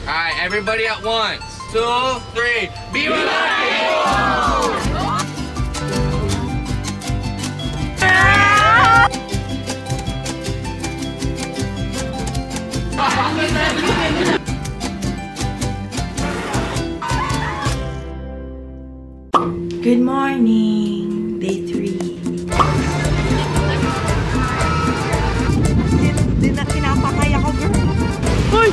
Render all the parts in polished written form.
Alright, everybody at once. 2, 3. Viva la Good morning, day 3. Pinapakay ako, girl. Hoy!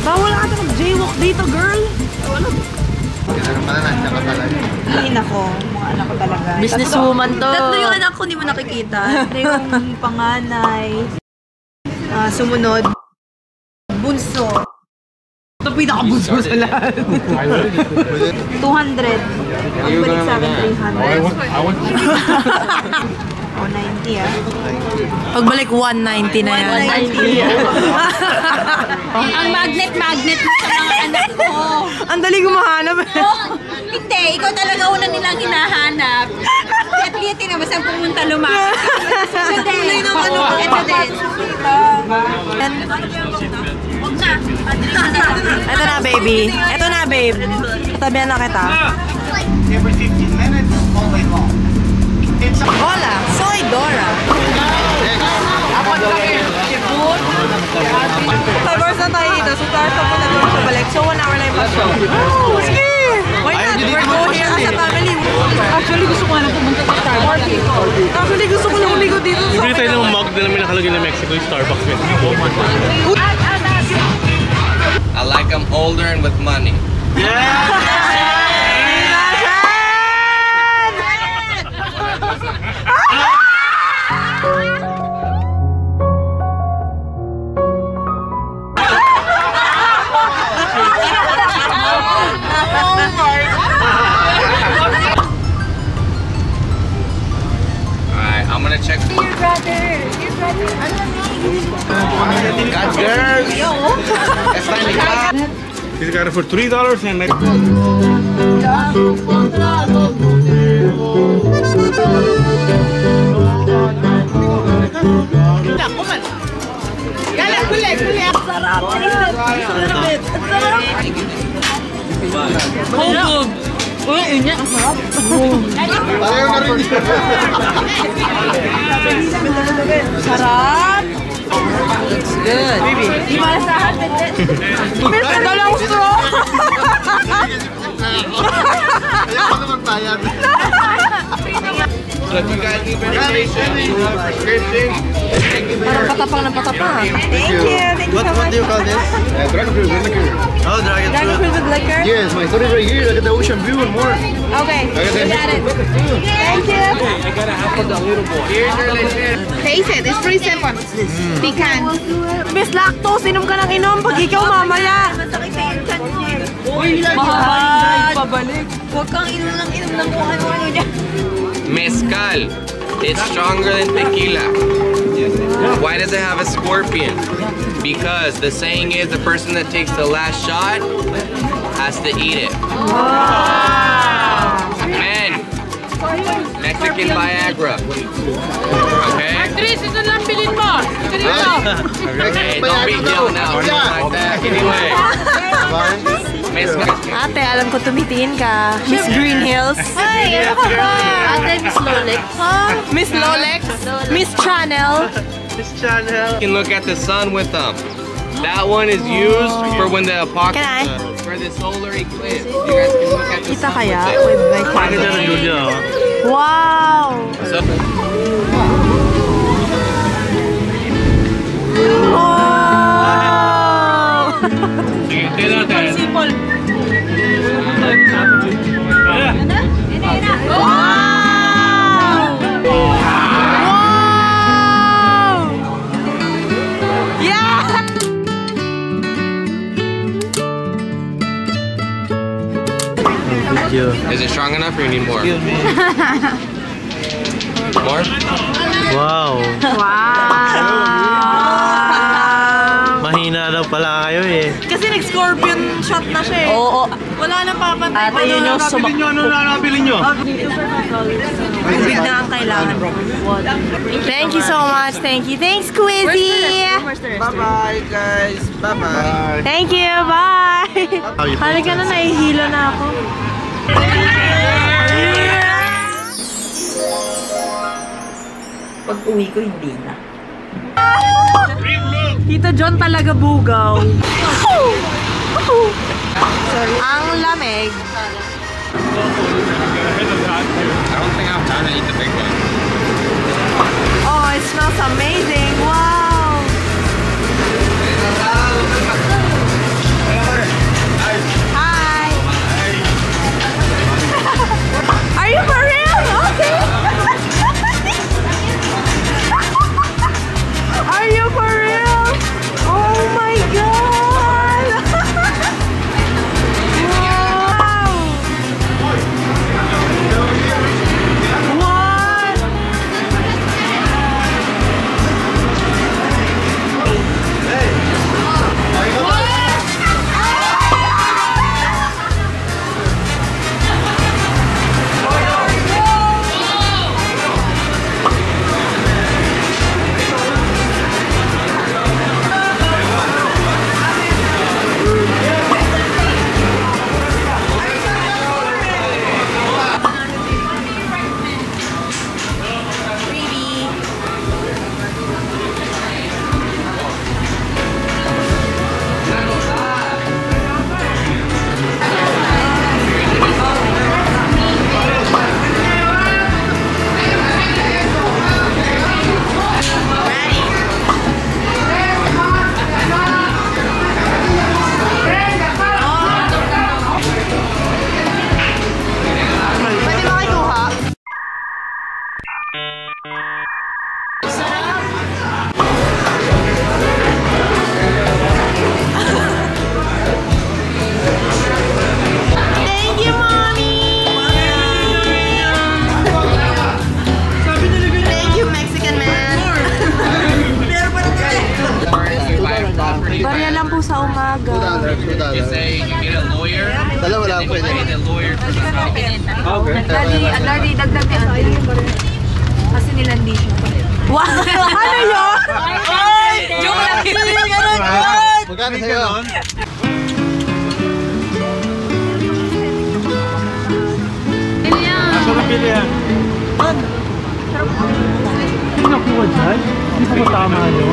Bawal ata mag-jaywalk dito, girl. Wala. Ay, nako. Mga anak ko talaga. Businesswoman to. Tatlo yung anak ko, hindi mo nakikita. Tatlo yung panganay. Sumunod. Bunso. Ito pinaka-bunso sa lahat. 200. Ang balik sa akin, 300. Oh, 90 ah. Pagbalik, 190 na yan. 190. Ang magnet mo sa mga anak ko. Ang dali gumahanap. Hindi, ikaw talaga una nilang hinahanap. At liit na basta pumunta lumaki. Tuloy ng ano ba? Ito din. Ito na, baby. Ito na, babe. Tabihan na kita. Every 15 minutes, all day long. Hola, soy Dora. Five hours na tayo dito. So, start up na doon siya balik. So, 1 hour na yung show. Oh, sige! Why not? We're going here as a family. Actually, gusto ko nga na pumunta sa Starbucks. Actually, gusto ko na umigo dito. Bibili tayo ng mug na namin nakalagay na Mexico yung Starbucks. I like them older and with money. Alright, I'm gonna check. Your brother. Got girls. It's time to clap. He's got it for $3 and like... Sarap! Looks good. Baby. May dalawang straw! So if you guys need medication, prescription, Parang patapang na patapang. Thank you. Thank you so much. What do you call this? Dragon fruit with liquor. Oh, dragon Dragon fruit with liquor? Yes, my story right here. Look at the ocean view and more. Okay. Look at that. Thank you. I gotta have for the little boy. Here's your legit. Taste it. It's pretty simple. Pecan. Miss Lactose, inom ka ng inom pag ikaw mamaya. Masakit na yung chan mo eh. Mahal! Pabalik. Huwag kang inom ng kung ano-ano dyan. Mezcal. It's stronger than tequila. Why does it have a scorpion? Because the saying is the person that takes the last shot has to eat it. Men, Mexican Viagra. Okay? Hey, don't be yelling now. Like that. Anyway. Mezcal. Ate, alam ko tumitiin ka. Miss Green Hills. Ay, ano ka ba? Ate, Miss Lolex. Miss Lolex. Miss Channel. You can look at the sun with them. That one is used for when the apocalypse, Can I? for the solar eclipse. You guys can look at the Kita sun kaya with it. with my camera. Wow! So, is it strong enough or you need more? More? Wow! Wow! Mahina daw pala kayo eh. Kasi nag-scorpion shot na siya eh. Oo. Wala nang papantay. Ate, yun yung sumakbo. Ano nabili nyo? Tubig na ang kailangan. Thank you so much. Thank you. Thanks, Quizzy. Bye-bye, guys. Bye-bye. Thank you. Bye. Halika na, nahihilo na ako. Pag uwi ko, hindi na. Tito John talaga bugaw. Ang lamig. I don't think I have time to eat the big one. Oh, it smells amazing. Wow. Hi. Are you for real? Okay. Are you for real? Oh my god. Wow. What? Barya lang po sa umaga. You say you get a lawyer, Dalawa lang and you pwede. pay the lawyer for the coffee. Daddy, dagdag din ako. Kasi nilandi siya. Wow! Ano yun? Joke lang. Ganun. Magkano sa'yo? Ako nabili yan. Hindi nakuha dyan? Hindi ko matama nyo?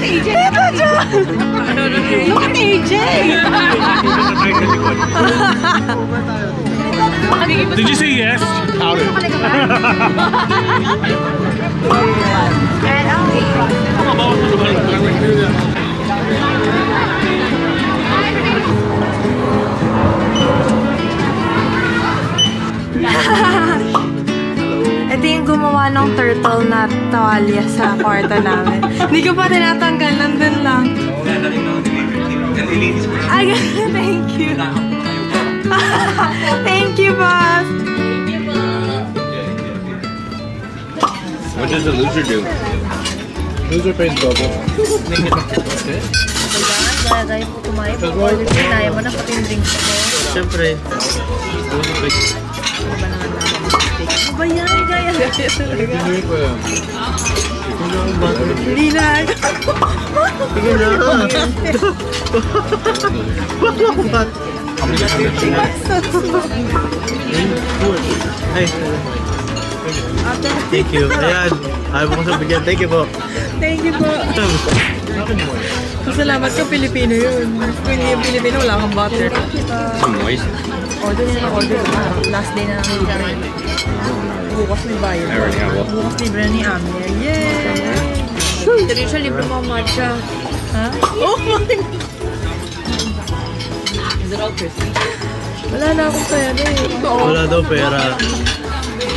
Tito John! Look at AJ! Did you say yes? Ito yung gumawa ng turtle na tawalya sa kwarto namin. Hindi ko pa tinatanggal, nandun lang. Ay, thank you. Thank you, boss. What does the loser do? Loser pays double. Kailangan, gaya po kumain. Pag-order sinaya mo na pati yung drinks ko. Siyempre. Ano ba yan? Gaya. Hindi ko yan. Hindi na. Sige na. Ay. Thank you. Ayan. Ayaw mo ko sa bigyan. Thank you po. Thank you po. Salamat ko, Pilipino yun. Kung hindi yung Pilipino, wala kang butter. Moist. Order nila ng order. Last day na namin kami. Bukas may bayad. I already have one. Bukas libre ni Amir. Yay! Tricia, libre mo ang matcha. Ha? Oh my God! Is it all crispy? Wala na akong pera eh. Wala daw pera.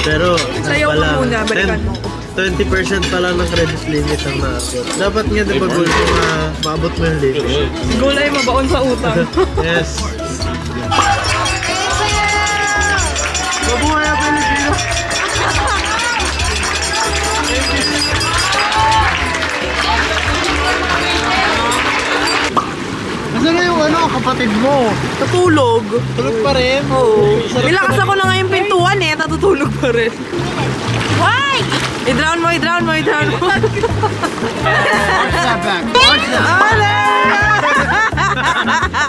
Pero, Sayaw pala, mo muna, balikan mo. 20% pala ng credit limit ang naabot. Dapat nga di ba goal ko na maabot mo yung limit? Goal ay mabaon sa utang. Yes. Mabuhay ang Pilipino! Nasaan na yung kapatid mo? Natulog. Tulog pa rin? Oo. Nilakas ako na nga yung pintuan eh. Natutulog pa rin. Why? I-drown mo. Watch that back. Watch that.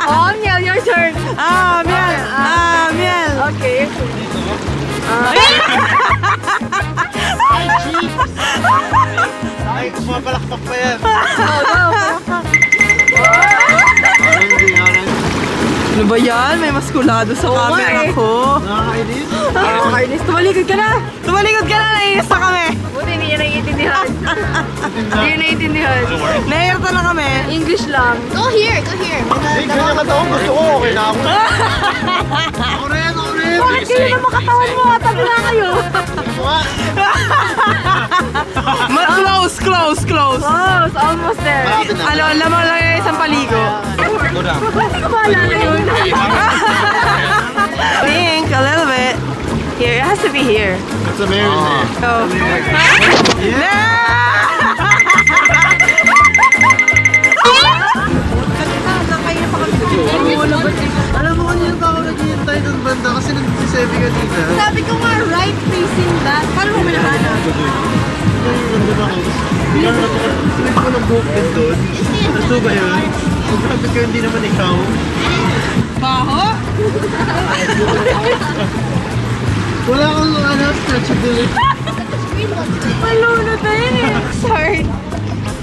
Oh, Miel, your turn. Miel. Okay. Ay, pumapalakpak pa yan. Ano ba yan? May maskulado sa camera ko. Nakakainis. Nakakainis. Tumalikod ka na. Naiinis na kami. Buti hindi niya naiintindihan. Hindi niya naiintindihan. Nahirta na kami. English lang. Go here. Hey, ganyan katawan gusto ko. Okay na ako. Ako rin. Bakit kayo naman katawan mo? Tabi na kayo. Close. Close. Almost there. Lamang lang yung isang paligo. Hindi ko maalala yun. Think a little bit. Here, it has to be here. It's a marinade. So, Alam mo kanina pa ako naghihintay ng banda kasi nag-7 kanina. Sabi ko nga, right facing that. Paano mo minahanap? Nandun ako. Sinip ko ng buhok din doon. Ito ba yun? Sabi ko hindi naman ikaw. baho? Wala akong stretchability. Malunod na yun eh. Sorry.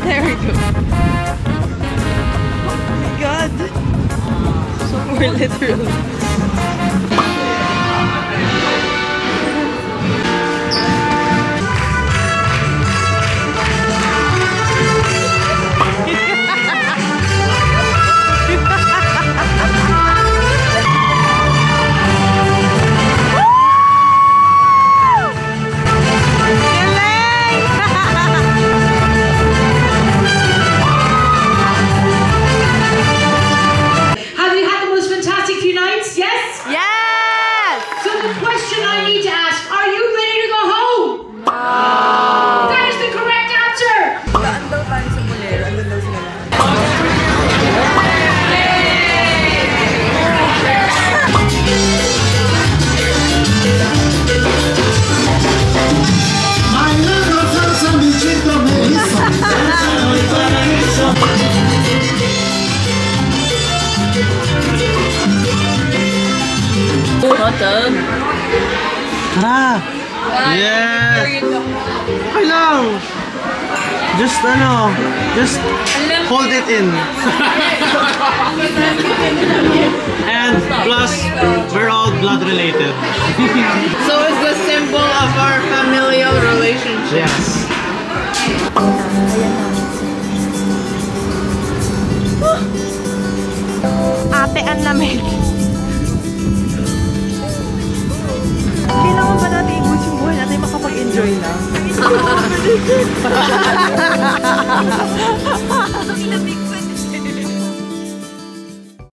There we go. Oh my God. So we're literally. Tara! Yes! Okay lang! Just hold it in. And plus, we're all blood related. So it's the symbol of our familial relationship. Yes. Ate, ang lamig. Kailangan ba natin i-boost yung buhay natin makapag-enjoy lang?